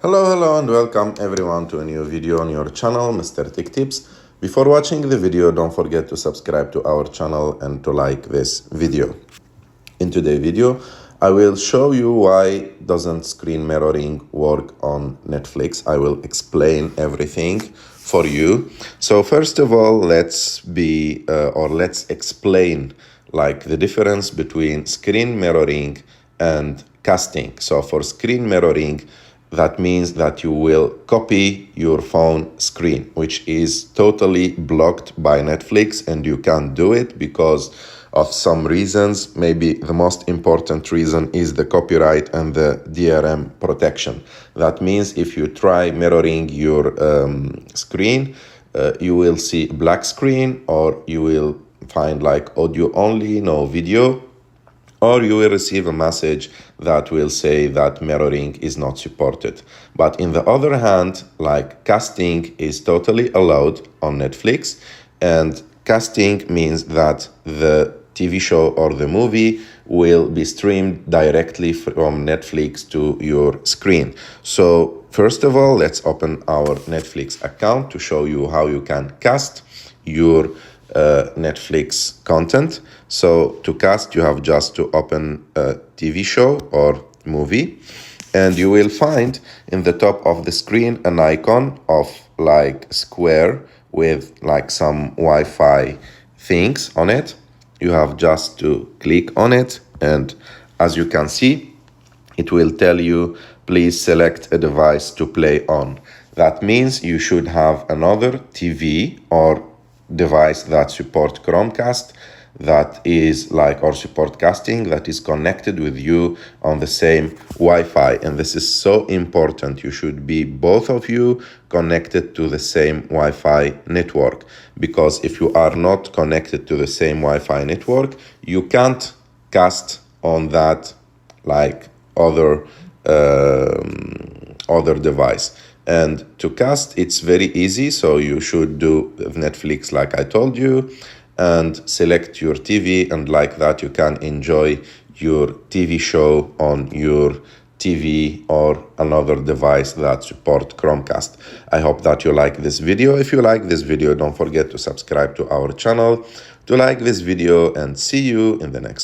Hello and welcome everyone to a new video on your channel, Mr. Tech Tips. Before watching the video, don't forget to subscribe to our channel and to like this video. In today's video, I will show you why doesn't screen mirroring work on Netflix. I will explain everything for you. So first of all, let's explain like the difference between screen mirroring and casting. So for screen mirroring, that means that you will copy your phone screen, which is totally blocked by Netflix, and you can't do it because of some reasons. Maybe the most important reason is the copyright and the DRM protection. That means if you try mirroring your screen, you will see black screen, or you will find like audio only, no video, or you will receive a message that will say that mirroring is not supported. But in the other hand, like casting is totally allowed on Netflix, and casting means that the TV show or the movie will be streamed directly from Netflix to your screen. So first of all, let's open our Netflix account to show you how you can cast your Netflix content. So to cast, you have just to open a TV show or movie, and you will find in the top of the screen an icon of like square with like some Wi-Fi things on it. You have just to click on it, and as you can see, it will tell you, please select a device to play on. That means you should have another TV or device that support Chromecast, that is like, or support casting, that is connected with you on the same Wi-Fi. And this is so important. You should be, both of you, connected to the same Wi-Fi network, because if you are not connected to the same Wi-Fi network, you can't cast on that like other device. And to cast, it's very easy. So you should do Netflix like I told you, and select your TV, and like that you can enjoy your TV show on your TV or another device that support Chromecast. I hope that you like this video. If you like this video, don't forget to subscribe to our channel, to like this video, and see you in the next